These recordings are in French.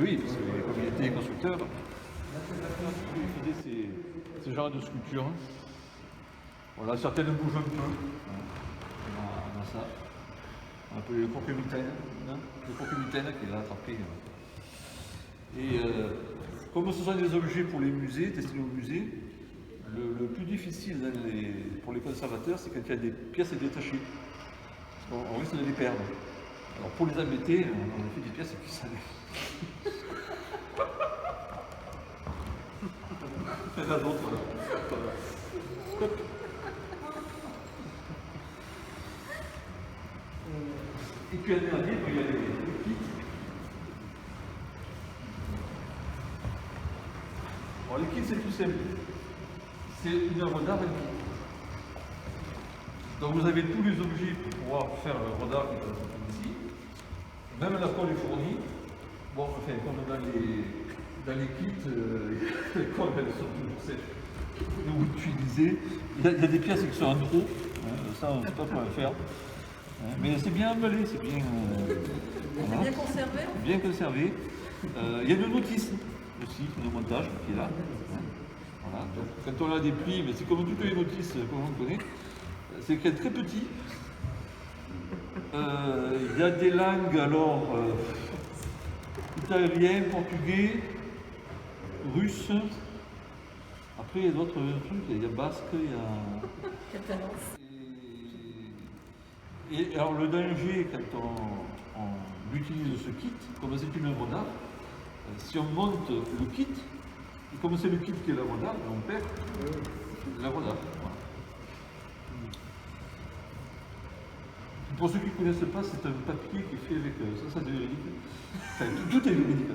oui, parce que comme il était constructeur, il faisait ce genre de sculptures. Voilà, certaines bougent un peu. On a ça. Un peu le croque-mitaine, hein, le croque-mitaine qui est là attrapé. Et comme ce sont des objets pour les musées, destinés aux musées, le plus difficile pour les conservateurs, c'est quand il y a des pièces détachées. Parce qu'on risque de les perdre. Alors pour les embêter, on a fait des pièces qui s'enlèvent. Il y en a d'autres là. Et puis un dernier, il y a les kits. Alors les kits c'est tout simple. C'est une œuvre d'art et un kit. Donc vous avez tous les objets pour pouvoir faire l'œuvre d'art qui est ici. Même la colle est fournie. Bon, enfin, comme dans les kits, les colles elles sont toujours sèches. Vous utilisez. Il y a des pièces qui sont en trop. Ça, on ne sait pas quoi faire. Mais c'est bien emballé, c'est bien. Voilà. Bien conservé. Bien conservé. Il y a une notice aussi de montage qui est là. Voilà. Donc, quand on a des plis, mais c'est comme toutes les notices que l'on connaît, c'est écrit très petit. Il y a des langues alors italien, portugais, russe. Après il y a d'autres trucs, il y a basque, il y a. Catalan. Et alors le danger quand on utilise ce kit, comme c'est une œuvre d'art, si on monte le kit, et comme c'est le kit qui est l'œuvre d'art, on perd l'œuvre d'art. Voilà. Pour ceux qui ne connaissent pas, c'est un papier qui est fait avec. Ça c'est véridique. Enfin, tout est véridique.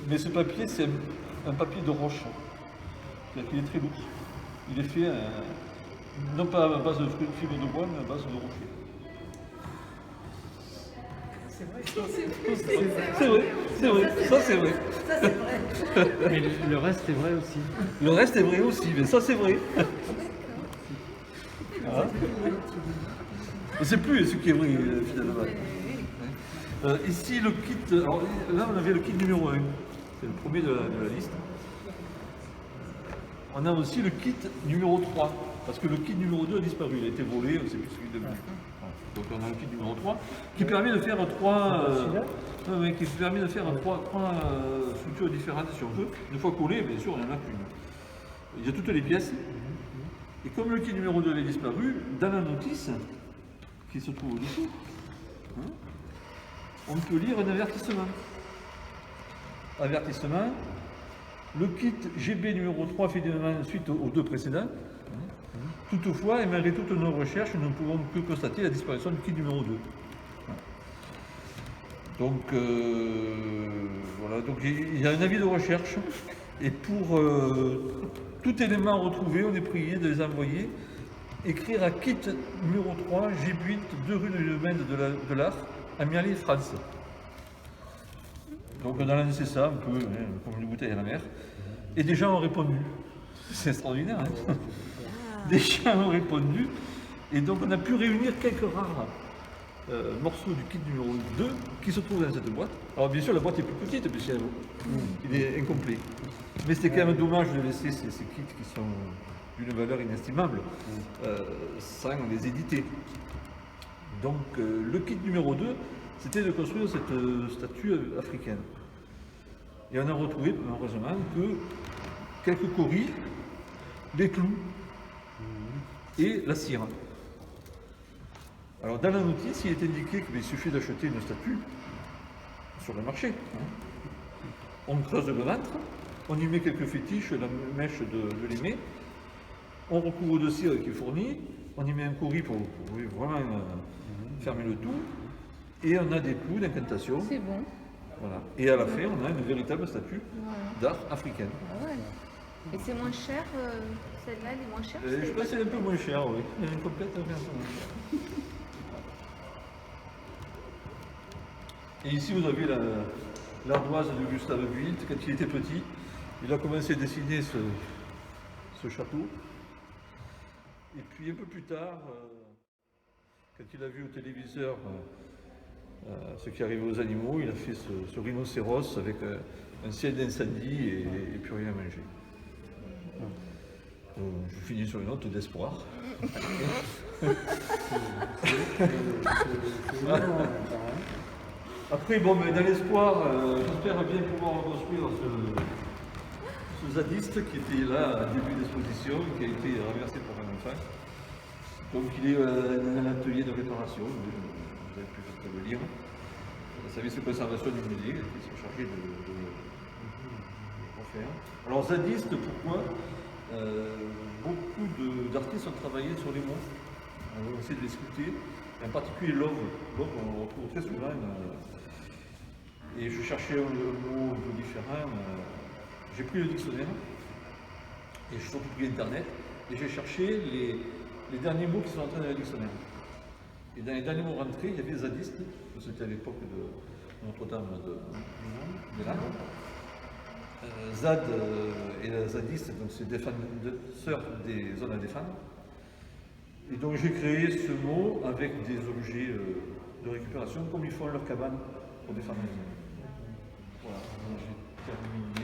Mais ce papier, c'est un papier de roche. C'est-à-dire qu'il est très lourd. Il est fait non pas à base de fibre de bois, mais à base de rocher. C'est vrai. C'est vrai. Ça c'est vrai. Ça c'est vrai. Mais le reste est vrai aussi. Le reste est vrai aussi, mais ça c'est vrai. Voilà. On ne sait plus ce qui est vrai finalement. Ici le kit, alors là on avait le kit numéro 1, c'est le premier de la liste. On a aussi le kit numéro 3, parce que le kit numéro 2 a disparu, il a été volé, on ne sait plus ce qu'il est devenu. Donc on a le kit numéro 3 qui permet de faire trois structures différentes si on veut. Une fois collées, bien sûr, on n'en a qu'une. Il y a toutes les pièces. Et comme le kit numéro 2 avait disparu, dans la notice qui se trouve au-dessous, on peut lire un avertissement. Avertissement. Le kit GB numéro 3 fait demande suite aux deux précédents. Toutefois, et malgré toutes nos recherches, nous ne pouvons que constater la disparition du kit numéro 2. Donc, voilà. Donc, il y a un avis de recherche. Et pour tout élément retrouvé, on est prié de les envoyer. Écrire à kit numéro 3, G8, 2 rue du domaine de l'Art, à Mialet, France. Donc on a lancé ça un peu comme une bouteille à la mer. Et des gens ont répondu. C'est extraordinaire. Hein, des gens ont répondu. Et donc on a pu réunir quelques rares morceaux du kit numéro 2 qui se trouvent dans cette boîte. Alors bien sûr la boîte est plus petite puisqu'il est incomplet. Mais c'était quand même dommage de laisser ces kits qui sont d'une valeur inestimable sans les éditer. Donc le kit numéro 2, c'était de construire cette statue africaine. Et on a retrouvé, malheureusement, que quelques coris, des clous et la cire. Alors dans la notice, il est indiqué qu'il suffit d'acheter une statue sur le marché. On creuse le ventre, on y met quelques fétiches, la mèche de l'aimé, on recouvre de cire qui est fournie, on y met un cori pour vraiment fermer le tout, et on a des clous d'incantation. C'est bon. Voilà. Et à la fin, on a une véritable statue d'art africaine. Ah ouais. Et c'est moins cher, celle-là, elle est moins chère Je pense qu'elle est un peu moins chère, oui. Elle est complète, un peu moins chère. Et ici, vous avez l'ardoise de Gustave Eiffel. Quand il était petit, il a commencé à dessiner ce château. Et puis un peu plus tard, quand il a vu au téléviseur ce qui arrive aux animaux. Il a fait ce rhinocéros avec un ciel d'incendie et plus rien à manger. Je finis sur une note d'espoir. Après, bon, mais dans l'espoir, j'espère bien pouvoir reconstruire ce zadiste qui était là au début d'exposition, qui a été renversé par un enfant. Donc il est dans un atelier de réparation, vous avez pu peut-être le lire. Le service de conservation du musée qui sont chargés de refaire. Alors zadiste, pourquoi beaucoup d'artistes ont travaillé sur les mots. On va essayer de les sculpter. En particulier love. Love, on le retrouve très souvent. Et je cherchais un mot un peu différent. J'ai pris le dictionnaire et j'ai surtout pris Internet et j'ai cherché les derniers mots qui sont entrés dans le dictionnaire. Et dans les derniers mots rentrés, il y avait zadiste, c'était à l'époque de Notre-Dame de Landes. Zad et la zadiste, donc c'est défenseur des zones à défendre. Et donc j'ai créé ce mot avec des objets de récupération comme ils font leur cabane pour défendre les zones. Voilà, j'ai terminé.